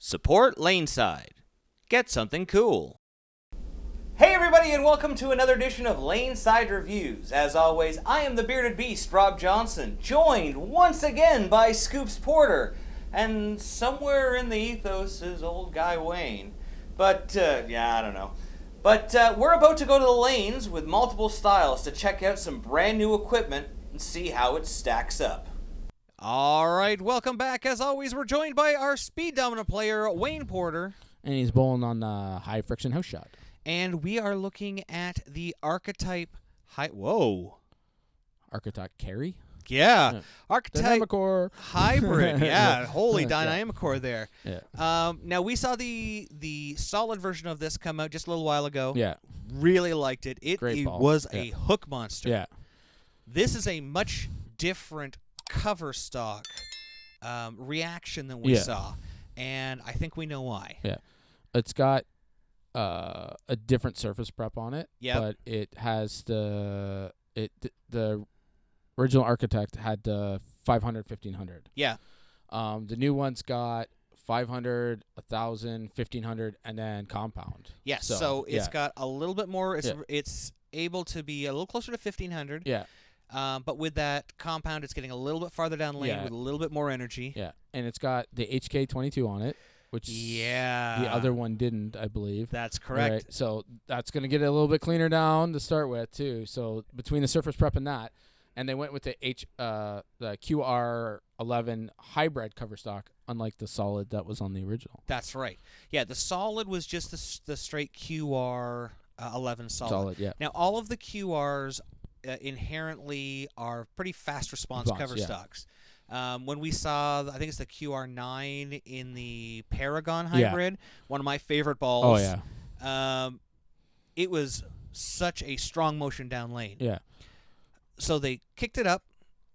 Support LaneSide. Get something cool. Hey everybody, and welcome to another edition of LaneSide Reviews. As always, I am the bearded beast, Rob Johnson, joined once again by Scoops Porter, and somewhere in the ethos is old guy Wayne. But, I don't know. But we're about to go to the lanes with multiple styles to check out some brand new equipment and see how it stacks up. All right, welcome back. As always, we're joined by our speed dominant player, Wayne Porter. And he's bowling on the high friction house shot. And we are looking at the Archetype Archetype carry? Yeah. Archetype Dynamicore. hybrid. Yeah. Holy Dynamicore there. Yeah. Now, we saw the solid version of this come out just a little while ago. Yeah. Really liked it. It was a hook monster. Yeah. This is a much different cover stock reaction than we saw. And I think we know why. Yeah. It's got a different surface prep on it. Yeah. But it has the original Architect had the 500, 1500. Yeah. The new one's got 500, 1,000, 1,500, and then compound. Yes. So it's got a little bit more. It's able to be a little closer to 1,500. Yeah. But with that compound, it's getting a little bit farther down lane with a little bit more energy. Yeah. And it's got the HK22 on it, which the other one didn't, I believe. That's correct. Right? So that's going to get it a little bit cleaner down to start with, too. So between the surface prep and that, and they went with the QR11 hybrid cover stock, unlike the solid that was on the original. That's right. Yeah, the solid was just the straight QR11 solid. Yeah. Now, all of the QRs inherently are pretty fast response cover stocks. When we saw, I think it's the QR9 in the Paragon hybrid, one of my favorite balls. Oh, yeah. It was such a strong motion down lane. Yeah. So they kicked it up,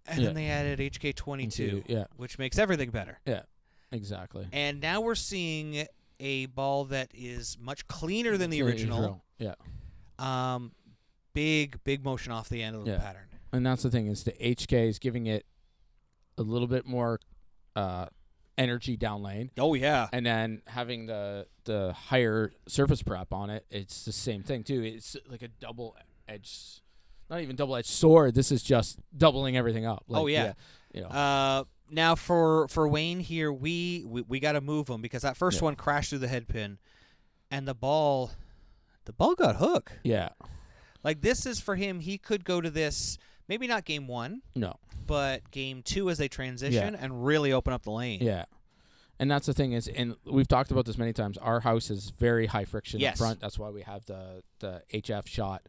and then they added HK22, which makes everything better. Yeah, exactly. And now we're seeing a ball that is much cleaner than the original. Yeah. Big motion off the end of the pattern. And that's the thing, is the HK is giving it a little bit more energy down lane. Oh, yeah. And then having the higher surface prep on it, it's the same thing, too. It's like a double-edged, not even double-edged sword. This is just doubling everything up. Like, you know. Now, for Wayne here, we got to move him because that first one crashed through the head pin, and the ball got hook. Yeah. Like, this is for him. He could go to this, maybe not game one. No. But game two as they transition and really open up the lane. Yeah. And that's the thing is, and we've talked about this many times, our house is very high friction up front. That's why we have the HF shot.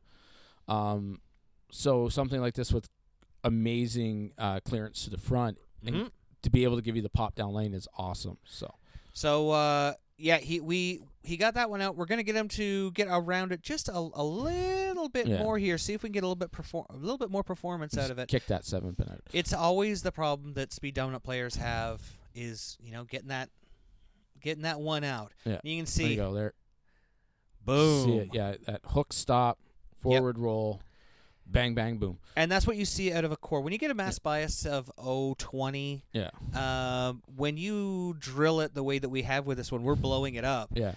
So something like this with amazing clearance to the front and to be able to give you the pop down lane is awesome. So he got that one out. We're going to get him to get around it just a little bit more here. See if we can get a little bit more performance out of it. Kick that 7-pin out. It's always the problem that speed dominant players have is, getting that one out. Yeah. You can see. There you go there. Boom. See it. Yeah, that hook stop, forward roll, bang bang boom. And that's what you see out of a core. When you get a mass bias of 0.20, when you drill it the way that we have with this one, we're blowing it up. Yeah.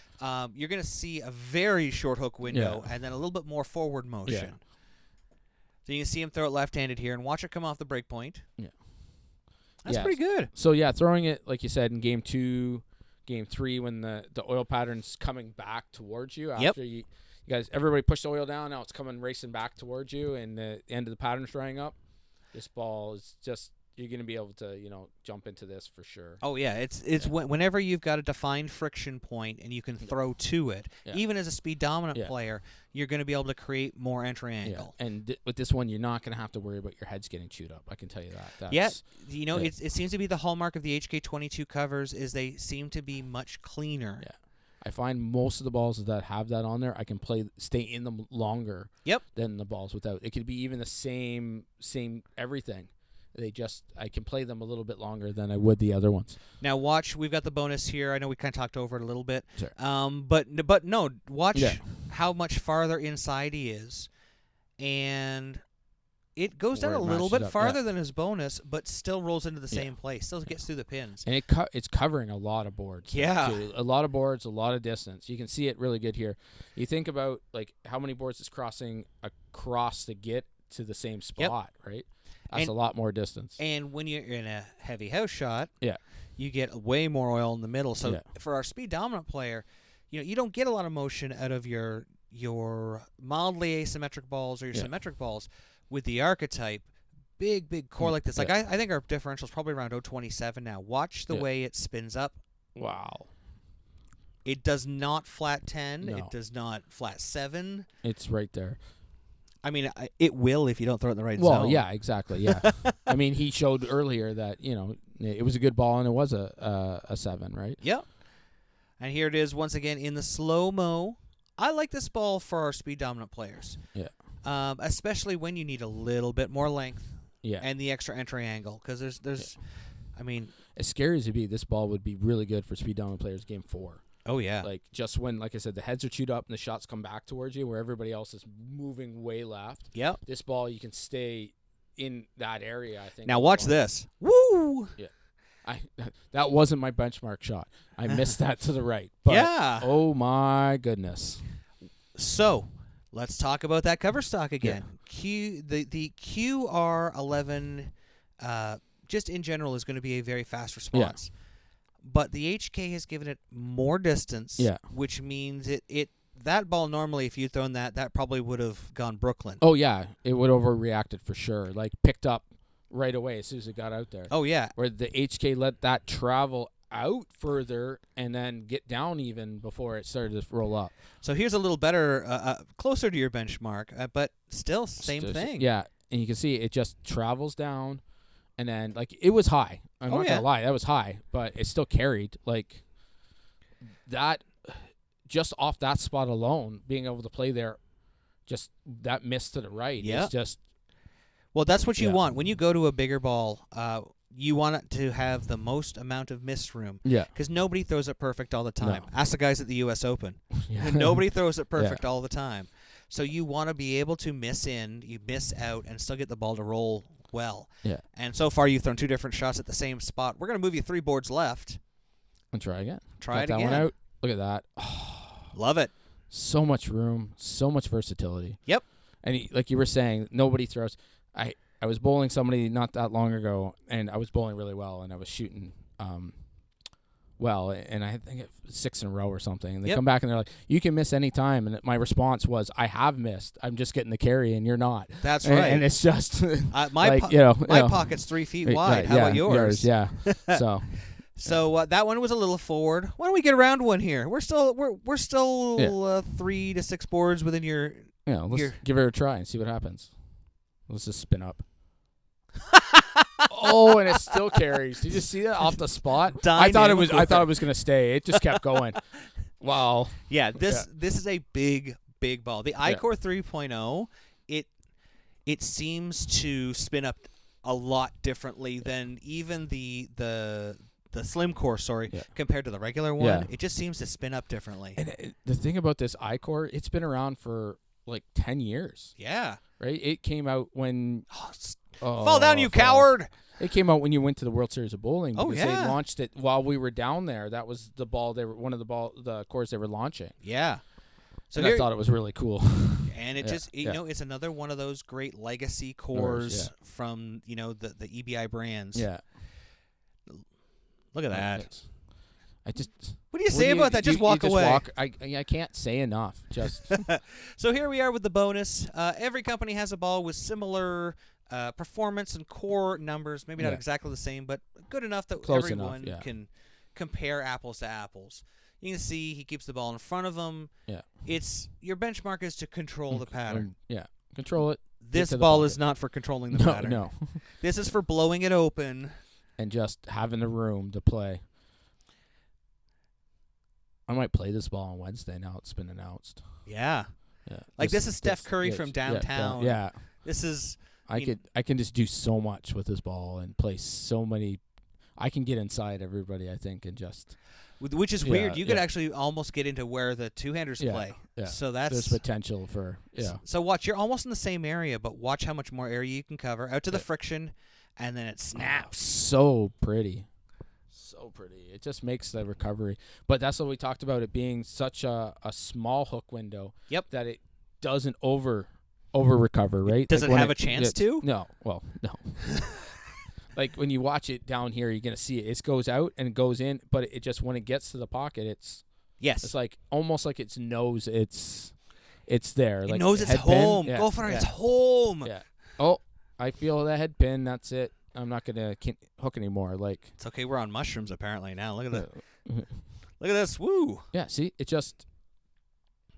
You're going to see a very short hook window and then a little bit more forward motion. Yeah. So you can see him throw it left-handed here and watch it come off the break point. Yeah. That's pretty good. So, throwing it, like you said, in game 2, game 3, when the oil pattern's coming back towards you after you guys, everybody pushed the oil down. Now it's coming racing back towards you, and the end of the pattern's drying up. This ball is just, you're going to be able to, jump into this for sure. Oh, yeah. It's whenever you've got a defined friction point and you can throw to it, even as a speed dominant player, you're going to be able to create more entry angle. Yeah. And with this one, you're not going to have to worry about your heads getting chewed up. I can tell you that. It seems to be the hallmark of the HK22 covers is they seem to be much cleaner. Yeah. I find most of the balls that have that on there, I can stay in them longer than the balls without. It could be even the same everything. I can play them a little bit longer than I would the other ones. Now watch, we've got the bonus here. I know we kind of talked over it a little bit. Sure. But no, watch how much farther inside he is. And it goes down where a it little matches bit up, farther yeah. than his bonus, but still rolls into the same place. Still gets through the pins. And it's covering a lot of boards. Yeah. Too. A lot of boards, a lot of distance. You can see it really good here. You think about like how many boards it's crossing across to get to the same spot, right? That's a lot more distance. And when you're in a heavy house shot, yeah, you get way more oil in the middle. So for our speed dominant player, you don't get a lot of motion out of your mildly asymmetric balls or your symmetric balls. With the Archetype, big core like this. Like I think our differential is probably around 0.27 now. Watch the way it spins up. Wow. It does not flat 10. No. It does not flat 7. It's right there. I mean, it will if you don't throw it in the right zone. Well, yeah, exactly. Yeah. I mean, he showed earlier that it was a good ball and it was a 7, right? Yep. And here it is once again in the slow mo. I like this ball for our speed dominant players. Yeah. Especially when you need a little bit more length. Yeah. And the extra entry angle, because there's, I mean, as scary as it be, this ball would be really good for speed dominant players game 4. Oh yeah. Like just when, like I said, the heads are chewed up and the shots come back towards you, where everybody else is moving way left. Yep. This ball, you can stay in that area. I think. Now watch this. Woo! Yeah. That wasn't my benchmark shot. I missed that to the right. But, yeah. Oh my goodness. So, let's talk about that cover stock again. Yeah. The QR11, just in general, is going to be a very fast response. Yeah. But the HK has given it more distance, which means that ball normally, if you'd thrown that probably would have gone Brooklyn. Oh, yeah. It would have overreacted for sure. Like, picked up right away as soon as it got out there. Oh, yeah. Where the HK let that travel out further and then get down even before it started to roll up. So here's a little better, closer to your benchmark, but still same thing. Yeah, and you can see it just travels down, and then, like, it was high. I'm not going to lie, that was high, but it still carried. Like, that, just off that spot alone, being able to play there, just that miss to the right is just... Well, that's what you want. When you go to a bigger ball, you want it to have the most amount of miss room. Yeah. Because nobody throws it perfect all the time. No. Ask the guys at the U.S. Open. Nobody throws it perfect all the time. So you want to be able to miss in, you miss out, and still get the ball to roll well. Yeah. And so far, you've thrown 2 different shots at the same spot. We're going to move you 3 boards left. And try again. Got that again. One out. Look at that. Oh, love it. So much room, so much versatility. Yep. And like you were saying, nobody throws. I was bowling somebody not that long ago, and I was bowling really well, and I was shooting well, and I think it 6 in a row or something. And they come back and they're like, "You can miss any time." And my response was, "I have missed. I'm just getting the carry, and you're not." That's right. And it's just my pocket's 3 feet wide. How about yours? Yeah. So that one was a little forward. Why don't we get around one here? We're still 3 to 6 boards within your. Yeah, let's give it a try and see what happens. Let's just spin up. Oh, and it still carries. Did you just see that off the spot? I thought it was going to stay. It just kept going. Wow. Yeah, this is a big ball. The iCore 3.0, it seems to spin up a lot differently than even the slim core, compared to the regular one. Yeah. It just seems to spin up differently. And the thing about this iCore, it's been around for like 10 years. Yeah. Right? It came out when... fall down, you coward! It came out when you went to the World Series of Bowling. Because they launched it while we were down there. That was the ball one of the cores they were launching. Yeah. So I thought it was really cool. And it it's another one of those great legacy cores from, the EBI brands. Yeah. Look at that. What do you say say about that? Just walk away. I can't say enough. Just So here we are with the bonus. Every company has a ball with similar performance and core numbers. Maybe not exactly the same, but good enough that everyone can compare apples to apples. You can see he keeps the ball in front of him. Yeah. Your benchmark is to control the pattern. Yeah. Control it. This ball is not for controlling the pattern. No. This is for blowing it open. And just having the room to play. I might play this ball on Wednesday now it's been announced. Yeah. Like this is Steph Curry from downtown. Yeah. This is I can just do so much with this ball and play so many. I can get inside everybody, I think, and just which is weird. You could actually almost get into where the two-handers play. Yeah. So there's potential for So watch, you're almost in the same area, but watch how much more area you can cover out to the friction, and then it snaps. So pretty. So pretty. It just makes the recovery. But that's what we talked about, it being such a small hook window. Yep. That it doesn't over recover, right? Does it have a chance to? No. Well, no. Like when you watch it down here, you're gonna see it. It goes out and it goes in, but it just when it gets to the pocket, it's like almost like its nose. It's there. It like knows it's home. Go for it. It's home. Yeah. Oh, I feel that head pin. That's it. I'm not gonna hook anymore. Like it's okay. We're on mushrooms apparently now. Look at that. Look at this. Woo. Yeah. See, it just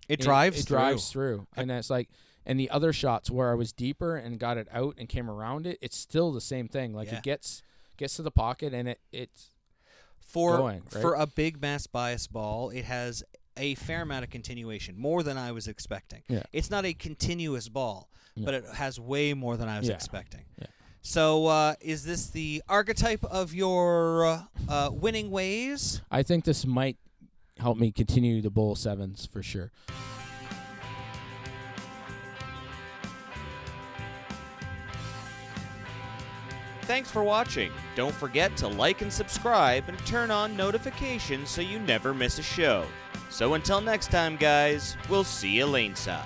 drives through, and it's like. And the other shots where I was deeper and got it out and came around it, it's still the same thing. Like it gets to the pocket and it's going, right? For a big mass bias ball, it has a fair amount of continuation, more than I was expecting. Yeah. It's not a continuous ball, but it has way more than I was expecting. Yeah. So is this the archetype of your winning ways? I think this might help me continue to bowl sevens for sure. Thanks for watching. Don't forget to like and subscribe and turn on notifications so you never miss a show. So until next time, guys, we'll see you laneside.